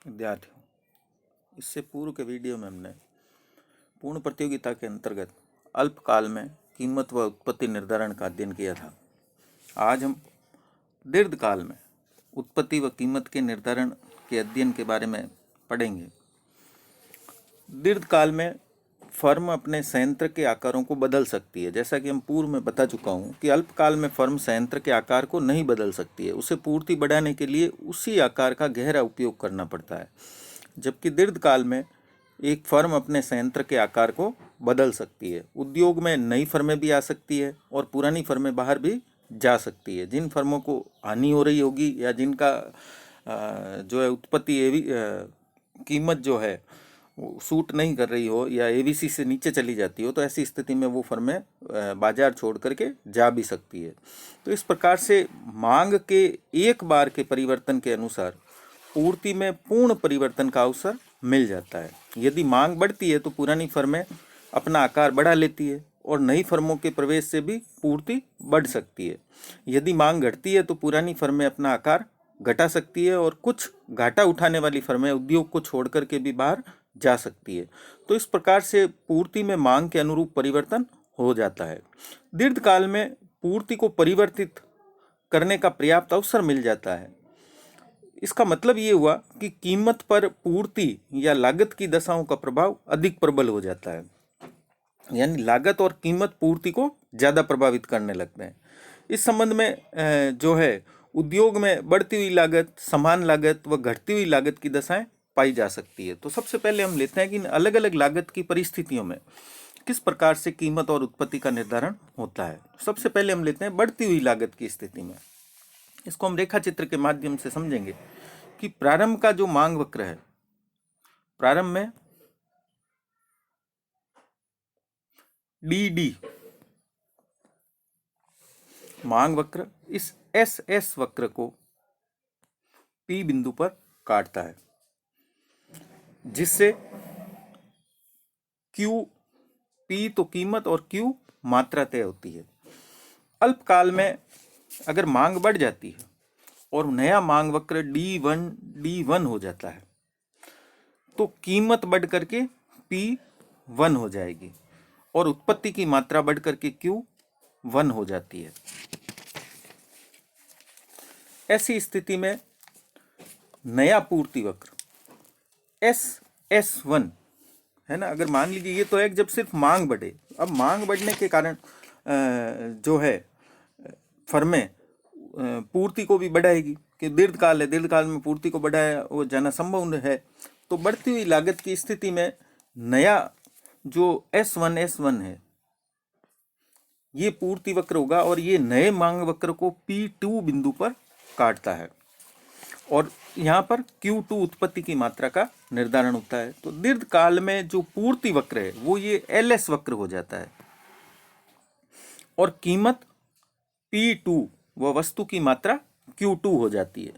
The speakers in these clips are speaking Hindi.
विद्यार्थियों, इससे पूर्व के वीडियो में हमने पूर्ण प्रतियोगिता के अंतर्गत अल्पकाल में कीमत व उत्पत्ति निर्धारण का अध्ययन किया था। आज हम दीर्घकाल में उत्पत्ति व कीमत के निर्धारण के अध्ययन के बारे में पढ़ेंगे। दीर्घकाल में फर्म अपने संयंत्र के आकारों को बदल सकती है। जैसा कि हम पूर्व में बता चुका हूँ कि अल्पकाल में फर्म संयंत्र के आकार को नहीं बदल सकती है, उसे पूर्ति बढ़ाने के लिए उसी आकार का गहरा उपयोग करना पड़ता है। जबकि दीर्घकाल में एक फर्म अपने संयंत्र के आकार को बदल सकती है। उद्योग में नई फर्में भी आ सकती है और पुरानी फर्में बाहर भी जा सकती है। जिन फर्मों को हानि हो रही होगी या जिनका जो है उत्पत्ति कीमत जो है सूट नहीं कर रही हो या एवीसी से नीचे चली जाती हो, तो ऐसी स्थिति में वो फर्में बाजार छोड़ करके जा भी सकती है। तो इस प्रकार से मांग के एक बार के परिवर्तन के अनुसार पूर्ति में पूर्ण परिवर्तन का अवसर मिल जाता है। यदि मांग बढ़ती है तो पुरानी फर्में अपना आकार बढ़ा लेती है और नई फर्मों के प्रवेश से भी पूर्ति बढ़ सकती है। यदि मांग घटती है तो पुरानी फर्में अपना आकार घटा सकती है और कुछ घाटा उठाने वाली फर्में उद्योग को छोड़ करके भी बाहर जा सकती है। तो इस प्रकार से पूर्ति में मांग के अनुरूप परिवर्तन हो जाता है। दीर्घकाल में पूर्ति को परिवर्तित करने का पर्याप्त अवसर मिल जाता है। इसका मतलब ये हुआ कि कीमत पर पूर्ति या लागत की दशाओं का प्रभाव अधिक प्रबल हो जाता है, यानी लागत और कीमत पूर्ति को ज़्यादा प्रभावित करने लगते हैं। इस संबंध में जो है उद्योग में बढ़ती हुई लागत, समान लागत व घटती हुई लागत की दशाएं पाई जा सकती है। तो सबसे पहले हम लेते हैं कि इन अलग अलग लागत की परिस्थितियों में किस प्रकार से कीमत और उत्पत्ति का निर्धारण होता है। सबसे पहले हम लेते हैं बढ़ती हुई लागत की स्थिति में। इसको हम रेखा चित्र के माध्यम से समझेंगे कि प्रारंभ का जो मांग वक्र है, प्रारंभ में डी मांग वक्र इस एस वक्र को पी बिंदु पर काटता है, जिससे क्यू पी तो कीमत और क्यू मात्रा तय होती है। अल्पकाल में अगर मांग बढ़ जाती है और नया मांग वक्र D1 हो जाता है तो कीमत बढ़ करके P1 हो जाएगी और उत्पत्ति की मात्रा बढ़ करके Q1 हो जाती है। ऐसी स्थिति में नया पूर्ति वक्र S1 है ना। अगर मान लीजिए ये तो है जब सिर्फ मांग बढ़े, अब मांग बढ़ने के कारण जो है फर्में पूर्ति को भी बढ़ाएगी कि दीर्घकाल है, दीर्घकाल में पूर्ति को बढ़ाया वो जाना संभव है। तो बढ़ती हुई लागत की स्थिति में नया जो S1 है ये पूर्ति वक्र होगा और ये नए मांग वक्र को P2 बिंदु पर काटता है और यहाँ पर Q2 उत्पत्ति की मात्रा का निर्धारण होता है। तो दीर्घकाल में जो पूर्ति वक्र है वो ये LS वक्र हो जाता है और कीमत P2 व वस्तु की मात्रा Q2 हो जाती है।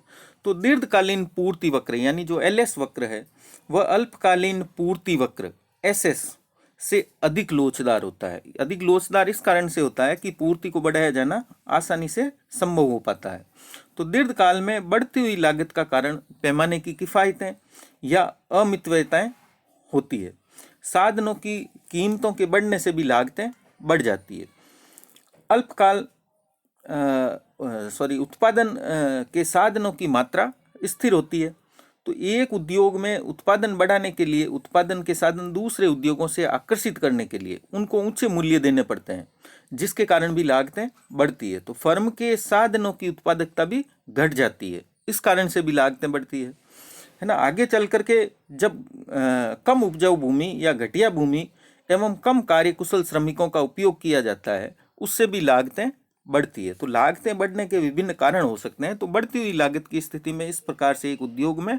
तो दीर्घकालीन पूर्ति वक्र यानी जो LS वक्र है वह अल्पकालीन पूर्ति वक्र SS से अधिक लोचदार होता है। अधिक लोचदार इस कारण से होता है कि पूर्ति को बढ़ाया जाना आसानी से संभव हो पाता है। तो दीर्घकाल में बढ़ती हुई लागत का कारण पैमाने की किफायतें या अमितव्ययताएं होती है। साधनों की कीमतों के बढ़ने से भी लागतें बढ़ जाती है। अल्पकाल उत्पादन के साधनों की मात्रा स्थिर होती है। तो एक उद्योग में उत्पादन बढ़ाने के लिए उत्पादन के साधन दूसरे उद्योगों से आकर्षित करने के लिए उनको ऊंचे मूल्य देने पड़ते हैं, जिसके कारण भी लागतें बढ़ती है। तो फर्म के साधनों की उत्पादकता भी घट जाती है, इस कारण से भी लागतें बढ़ती है ना। आगे चल करके जब कम उपजाऊ भूमि या घटिया भूमि एवं कम कार्यकुशल श्रमिकों का उपयोग किया जाता है, उससे भी लागतें बढ़ती है। तो लागतें बढ़ने के विभिन्न कारण हो सकते हैं। तो बढ़ती हुई लागत की स्थिति में इस प्रकार से एक उद्योग में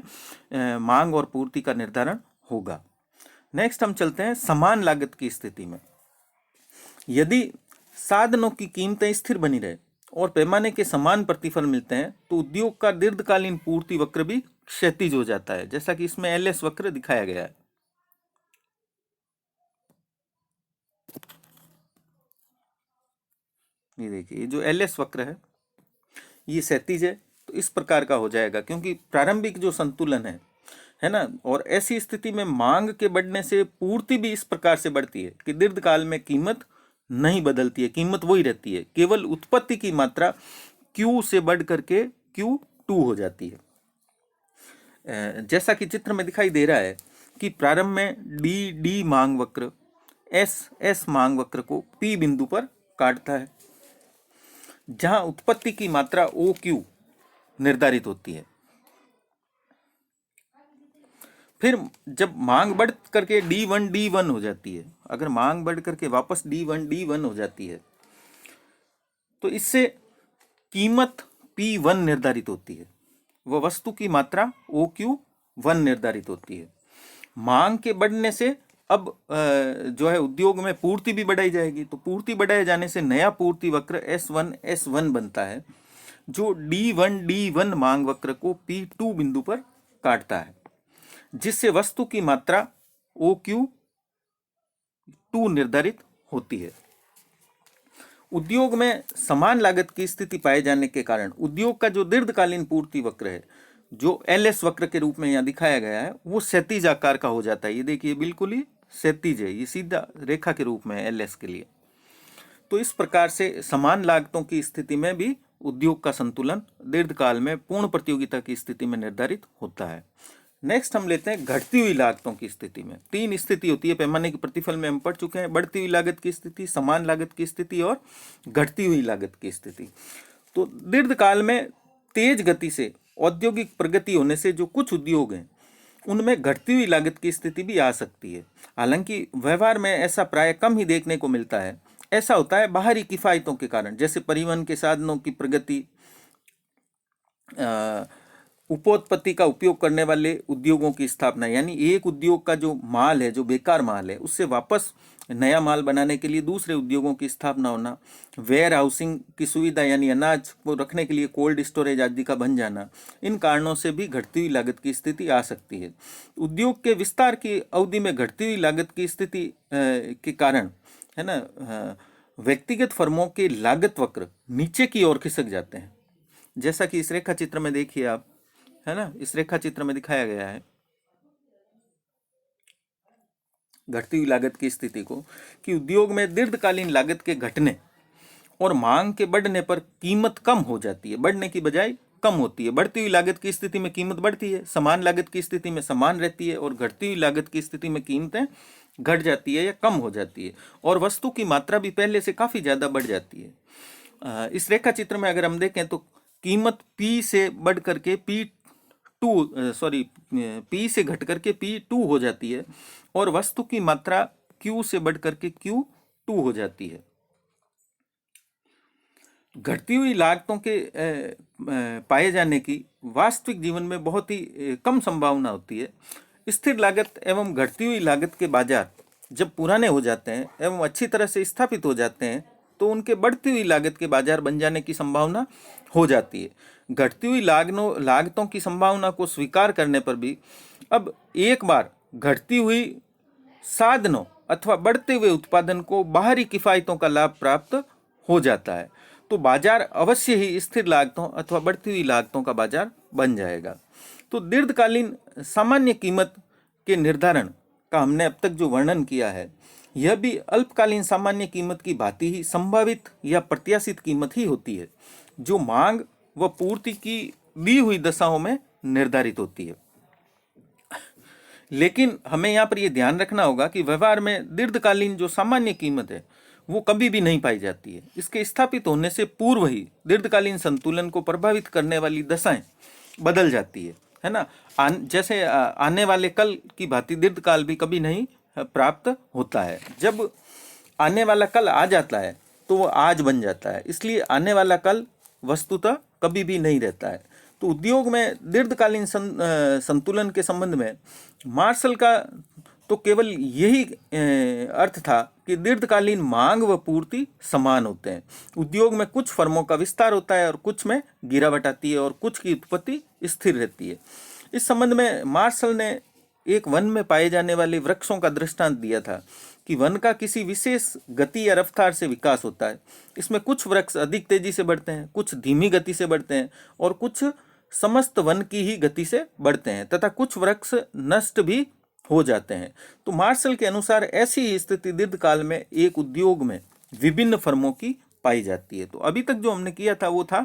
मांग और पूर्ति का निर्धारण होगा। नेक्स्ट हम चलते हैं समान लागत की स्थिति में। यदि साधनों की कीमतें स्थिर बनी रहे और पैमाने के समान प्रतिफल मिलते हैं तो उद्योग का दीर्घकालीन पूर्ति वक्र भी क्षैतिज हो जाता है, जैसा कि इसमें LS वक्र दिखाया गया है। ये देखिए, ये जो LS वक्र है ये क्षैतिज है। तो इस प्रकार का हो जाएगा क्योंकि प्रारंभिक जो संतुलन है है ना। और ऐसी स्थिति में मांग के बढ़ने से पूर्ति भी इस प्रकार से बढ़ती है कि दीर्घकाल में कीमत नहीं बदलती है, कीमत वही रहती है, केवल उत्पत्ति की मात्रा Q से बढ़ करके Q2 हो जाती है। जैसा कि चित्र में दिखाई दे रहा है कि प्रारंभ में डी मांग वक्र एस मांग वक्र को P बिंदु पर काटता है, जहां उत्पत्ति की मात्रा OQ निर्धारित होती है। फिर जब मांग बढ़ करके D1 हो जाती है, अगर मांग बढ़ करके वापस D1 हो जाती है, तो इससे कीमत P1 निर्धारित होती है, वह वस्तु की मात्रा OQ1 निर्धारित होती है। मांग के बढ़ने से अब जो है उद्योग में पूर्ति भी बढ़ाई जाएगी, तो पूर्ति बढ़ाए जाने से नया पूर्ति वक्र S1 बनता है, जो D1 मांग वक्र को P2 बिंदु पर काटता है, जिससे वस्तु की मात्रा OQ2 निर्धारित होती है। उद्योग में समान लागत की स्थिति पाए जाने के कारण उद्योग का जो दीर्घकालीन पूर्ति वक्र है, जो LS वक्र के रूप में यहाँ दिखाया गया है, वो क्षैतिज आकार का हो जाता है। ये देखिए बिल्कुल ही क्षैतिज है, ये सीधा रेखा के रूप में है LS के लिए। तो इस प्रकार से समान लागतों की स्थिति में भी उद्योग का संतुलन दीर्घकाल में पूर्ण प्रतियोगिता की स्थिति में निर्धारित होता है। नेक्स्ट हम लेते हैं घटती हुई लागतों की स्थिति में। 3 स्थिति होती है पैमाने के प्रतिफल में, हम पढ़ चुके हैं। बढ़ती हुई लागत की स्थिति, समान लागत की स्थिति और घटती हुई लागत की स्थिति। तो दीर्घकाल में तेज गति से औद्योगिक प्रगति होने से जो कुछ उद्योग हैं उनमें घटती हुई लागत की स्थिति भी आ सकती है। हालांकि व्यवहार में ऐसा प्राय कम ही देखने को मिलता है। ऐसा होता है बाहरी किफायतों के कारण, जैसे परिवहन के साधनों की प्रगति, उपोत्पत्ति का उपयोग करने वाले उद्योगों की स्थापना, यानी एक उद्योग का जो माल है, जो बेकार माल है, उससे वापस नया माल बनाने के लिए दूसरे उद्योगों की स्थापना होना, वेयर हाउसिंग की सुविधा यानी अनाज को रखने के लिए कोल्ड स्टोरेज आदि का बन जाना, इन कारणों से भी घटती हुई लागत की स्थिति आ सकती है। उद्योग के विस्तार की अवधि में घटती हुई लागत की स्थिति के कारण, है ना, व्यक्तिगत फर्मों के लागत वक्र नीचे की ओर खिसक जाते हैं, जैसा कि इस रेखा चित्र में देखिए आप, है ना, इस रेखा चित्र में दिखाया गया है घटती हुई लागत की स्थिति को, कि उद्योग में दीर्घकालीन लागत के घटने और मांग के बढ़ने पर कीमत कम हो जाती है, बढ़ने की बजाय कम होती है। बढ़ती हुई लागत की स्थिति में कीमत बढ़ती है, समान लागत की स्थिति में समान रहती है, और घटती हुई लागत की स्थिति में कीमतें घट जाती है या कम हो जाती है, और वस्तु की मात्रा भी पहले से काफ़ी ज़्यादा बढ़ जाती है। इस रेखा चित्र में अगर हम देखें तो कीमत P से बढ़ करके P से घट करके P2 हो जाती है, और वस्तु की मात्रा Q से बढ़ करके Q2 हो जाती है। घटती हुई लागतों के पाए जाने की वास्तविक जीवन में बहुत ही कम संभावना होती है। स्थिर लागत एवं घटती हुई लागत के बाजार जब पुराने हो जाते हैं एवं अच्छी तरह से स्थापित हो जाते हैं, तो उनके बढ़ती हुई लागत के बाजार बन जाने की संभावना हो जाती है। घटती हुई लागतों की संभावना को स्वीकार करने पर भी अब एक बार घटती हुई साधनों अथवा बढ़ते हुए उत्पादन को बाहरी किफायतों का लाभ प्राप्त हो जाता है, तो बाजार अवश्य ही स्थिर लागतों अथवा बढ़ती हुई लागतों का बाजार बन जाएगा। तो दीर्घकालीन सामान्य कीमत के निर्धारण का हमने अब तक जो वर्णन किया है, यह भी अल्पकालीन सामान्य कीमत की भांति ही संभावित या प्रत्याशित कीमत ही होती है, जो मांग व पूर्ति की दी हुई दशाओं में निर्धारित होती है। लेकिन हमें यहाँ पर यह ध्यान रखना होगा कि व्यवहार में दीर्घकालीन जो सामान्य कीमत है वो कभी भी नहीं पाई जाती है। इसके स्थापित होने से पूर्व ही दीर्घकालीन संतुलन को प्रभावित करने वाली दशाएं बदल जाती है ना। जैसे आने वाले कल की भांति दीर्घकाल भी कभी नहीं प्राप्त होता है। जब आने वाला कल आ जाता है तो वो आज बन जाता है, इसलिए आने वाला कल वस्तुतः कभी भी नहीं रहता है। तो उद्योग में दीर्घकालीन संतुलन के संबंध में मार्शल का तो केवल यही अर्थ था कि दीर्घकालीन मांग व पूर्ति समान होते हैं। उद्योग में कुछ फर्मों का विस्तार होता है और कुछ में गिरावट आती है और कुछ की उत्पत्ति स्थिर रहती है। इस संबंध में मार्शल ने एक वन में पाए जाने वाले वृक्षों का दृष्टांत दिया था कि वन का किसी विशेष गति या रफ्तार से विकास होता है। इसमें कुछ वृक्ष अधिक तेजी से बढ़ते हैं, कुछ धीमी गति से बढ़ते हैं और कुछ समस्त वन की ही गति से बढ़ते हैं तथा कुछ वृक्ष नष्ट भी हो जाते हैं। तो मार्शल के अनुसार ऐसी ही स्थिति दीर्घकाल में एक उद्योग में विभिन्न फर्मों की पाई जाती है। तो अभी तक जो हमने किया था वो था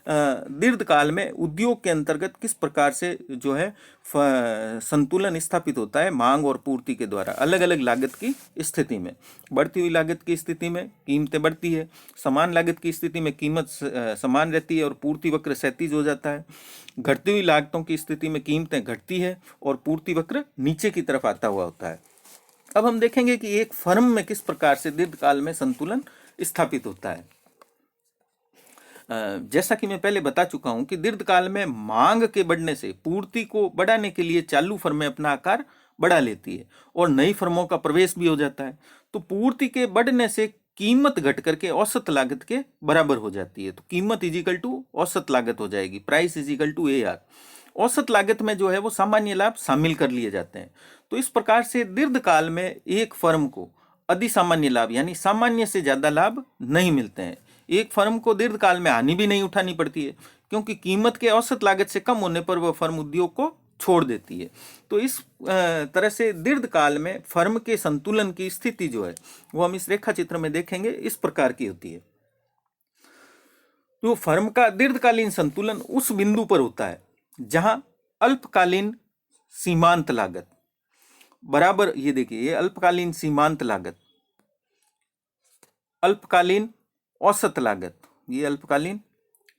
दीर्घकाल में उद्योग के अंतर्गत किस प्रकार से जो है संतुलन स्थापित होता है मांग और पूर्ति के द्वारा अलग अलग लागत की स्थिति में। बढ़ती हुई लागत की स्थिति में कीमतें बढ़ती है, समान लागत की स्थिति में कीमत समान रहती है और पूर्ति वक्र क्षैतिज हो जाता है। घटती हुई लागतों की स्थिति में कीमतें घटती है और पूर्ति वक्र नीचे की तरफ आता हुआ होता है। अब हम देखेंगे कि एक फर्म में किस प्रकार से दीर्घकाल में संतुलन स्थापित होता है। जैसा कि मैं पहले बता चुका हूं कि दीर्घकाल में मांग के बढ़ने से पूर्ति को बढ़ाने के लिए चालू फर्में अपना आकार बढ़ा लेती है और नई फर्मों का प्रवेश भी हो जाता है। तो पूर्ति के बढ़ने से कीमत घट करके औसत लागत के बराबर हो जाती है। तो कीमत इजिकल टू औसत लागत हो जाएगी, प्राइस इजिकल टू AR। औसत लागत में जो है वो सामान्य लाभ शामिल कर लिए जाते हैं। तो इस प्रकार से दीर्घकाल में एक फर्म को अधि सामान्य लाभ यानी सामान्य से ज्यादा लाभ नहीं मिलते हैं। एक फर्म को दीर्घकाल में हानि भी नहीं उठानी पड़ती है क्योंकि कीमत के औसत लागत से कम होने पर वह फर्म उद्योग को छोड़ देती है। तो इस तरह से दीर्घकाल में फर्म के संतुलन की स्थिति जो है वो हम इस रेखा चित्र में देखेंगे इस प्रकार की होती है। तो फर्म का दीर्घकालीन संतुलन उस बिंदु पर होता है जहां अल्पकालीन सीमांत लागत बराबर, ये देखिए ये अल्पकालीन सीमांत लागत, अल्पकालीन औसत लागत, ये अल्पकालीन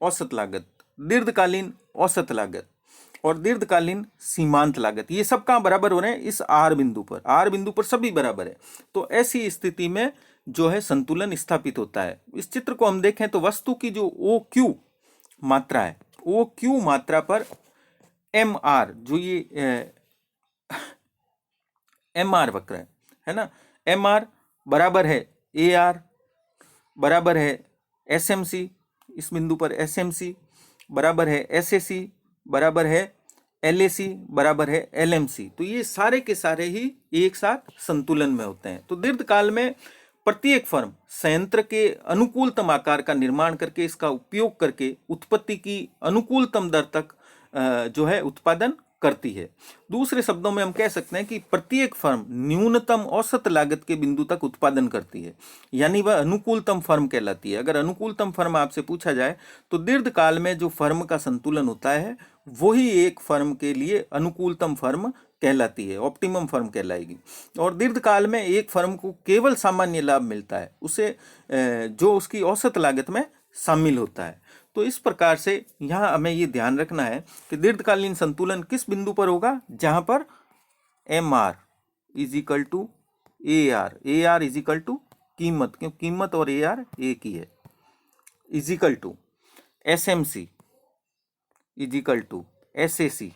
औसत लागत, दीर्घकालीन औसत लागत और दीर्घकालीन सीमांत लागत, ये सब कहां बराबर हो रहे हैं? इस आर बिंदु पर। आर बिंदु पर सभी बराबर है। तो ऐसी स्थिति में जो है संतुलन स्थापित होता है। इस चित्र को हम देखें तो वस्तु की जो OQ मात्रा है, OQ मात्रा पर MR, जो ये MR वक्र है ना, MR बराबर है AR बराबर है SMC, इस बिंदु पर SMC बराबर है SAC बराबर है LAC बराबर है LMC। तो ये सारे के सारे ही एक साथ संतुलन में होते हैं। तो दीर्घकाल में प्रत्येक फर्म संयंत्र के अनुकूलतम आकार का निर्माण करके इसका उपयोग करके उत्पत्ति की अनुकूलतम दर तक जो है उत्पादन करती है। दूसरे शब्दों में हम कह सकते हैं कि प्रत्येक फर्म न्यूनतम औसत लागत के बिंदु तक उत्पादन करती है, यानी वह अनुकूलतम फर्म कहलाती है। अगर अनुकूलतम फर्म आपसे पूछा जाए तो दीर्घकाल में जो फर्म का संतुलन होता है वही एक फर्म के लिए अनुकूलतम फर्म कहलाती है, ऑप्टिमम फर्म कहलाएगी। और दीर्घकाल में एक फर्म को केवल सामान्य लाभ मिलता है, उसे जो उसकी औसत लागत में शामिल होता है। तो इस प्रकार से यहाँ हमें ये ध्यान रखना है कि दीर्घकालीन संतुलन किस बिंदु पर होगा? जहां पर MR is equal to AR, AR is equal to कीमत, क्योंकि कीमत और AR एक ही है, is equal to SMC is equal to SAC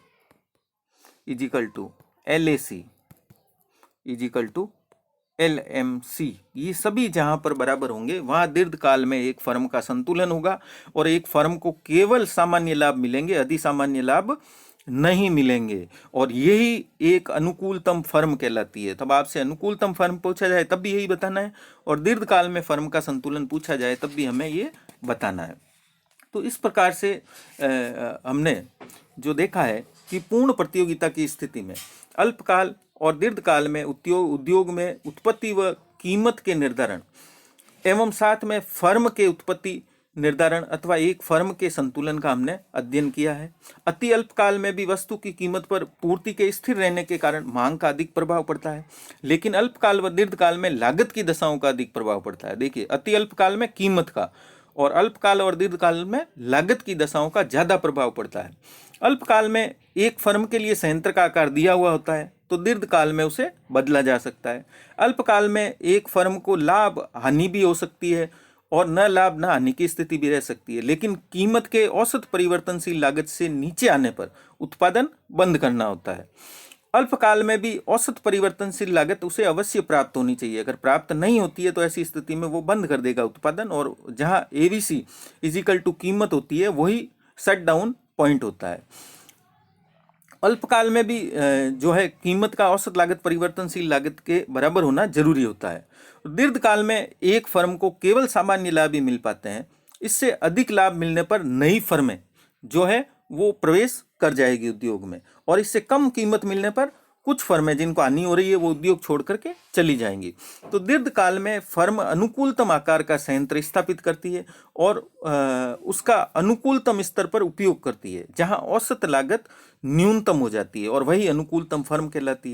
is equal to LAC is equal to LMC। ये सभी जहां पर बराबर होंगे वहां दीर्घकाल में एक फर्म का संतुलन होगा और एक फर्म को केवल सामान्य लाभ मिलेंगे, अधि सामान्य लाभ नहीं मिलेंगे। और यही एक अनुकूलतम फर्म कहलाती है। तब आपसे अनुकूलतम फर्म पूछा जाए तब भी यही बताना है और दीर्घकाल में फर्म का संतुलन पूछा जाए तब भी हमें ये बताना है। तो इस प्रकार से हमने जो देखा है कि पूर्ण प्रतियोगिता की स्थिति में अल्पकाल और दीर्घकाल में उद्योग में उत्पत्ति व कीमत के निर्धारण एवं साथ में फर्म के उत्पत्ति निर्धारण अथवा एक फर्म के संतुलन का हमने अध्ययन किया है। अति अल्पकाल में भी वस्तु की कीमत पर पूर्ति के स्थिर रहने के कारण मांग का अधिक प्रभाव पड़ता है, लेकिन अल्पकाल व दीर्घकाल में लागत की दशाओं का अधिक प्रभाव पड़ता है। देखिए, अति अल्पकाल में कीमत का और अल्पकाल और दीर्घकाल में लागत की दशाओं का ज्यादा प्रभाव पड़ता है। अल्पकाल में एक फर्म के लिए संयंत्र का आकार दिया हुआ होता है तो दीर्घकाल में उसे बदला जा सकता है। अल्पकाल में एक फर्म को लाभ हानि भी हो सकती है और न लाभ न हानि की स्थिति भी रह सकती है, लेकिन कीमत के औसत परिवर्तनशील लागत से नीचे आने पर उत्पादन बंद करना होता है। अल्पकाल में भी औसत परिवर्तनशील लागत उसे अवश्य प्राप्त होनी चाहिए। अगर प्राप्त नहीं होती है तो ऐसी स्थिति में वो बंद कर देगा उत्पादन, और जहां ABC इजिकल टू कीमत होती है वही शट डाउन पॉइंट होता है। अल्पकाल में भी जो है कीमत का औसत लागत परिवर्तनशील लागत के बराबर होना जरूरी होता है। दीर्घकाल में एक फर्म को केवल सामान्य लाभ ही मिल पाते हैं। इससे अधिक लाभ मिलने पर नई फर्में जो है वो प्रवेश कर जाएगी उद्योग में, और इससे कम कीमत मिलने पर कुछ फर्में जिनको हानि हो रही है वो उद्योग छोड़ करके चली जाएंगी। तो दीर्घकाल में फर्म अनुकूलतम आकार का संयंत्र स्थापित करती है और उसका अनुकूलतम स्तर पर उपयोग करती है, जहां औसत लागत न्यूनतम हो जाती है, और वही अनुकूलतम फर्म कहलाती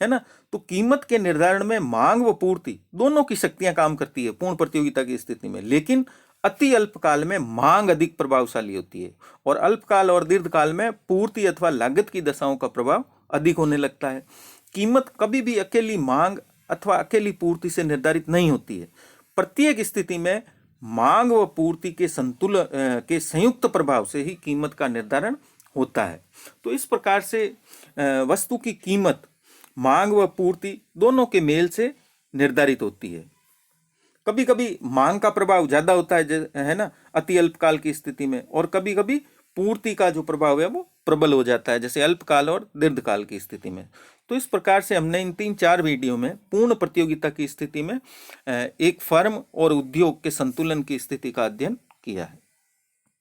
है ना। तो कीमत के निर्धारण में मांग व पूर्ति दोनों की शक्तियां काम करती है पूर्ण प्रतियोगिता की स्थिति में, लेकिन अति अल्पकाल में मांग अधिक प्रभावशाली होती है और अल्पकाल और दीर्घकाल में पूर्ति अथवा लागत की दशाओं का प्रभाव अधिक होने लगता है। कीमत कभी भी अकेली मांग अथवा अकेली पूर्ति से निर्धारित नहीं होती है। प्रत्येक स्थिति में मांग व पूर्ति के संतुलन के संयुक्त प्रभाव से ही कीमत का निर्धारण होता है। तो इस प्रकार से वस्तु की कीमत मांग व पूर्ति दोनों के मेल से निर्धारित होती है। कभी कभी मांग का प्रभाव ज्यादा होता है ना अति अल्पकाल की स्थिति में, और कभी कभी पूर्ति का जो प्रभाव है वो प्रबल हो जाता है, जैसे अल्पकाल और दीर्घकाल की स्थिति में। तो इस प्रकार से हमने इन 3-4 वीडियो में पूर्ण प्रतियोगिता की स्थिति में एक फर्म और उद्योग के संतुलन की स्थिति का अध्ययन किया है।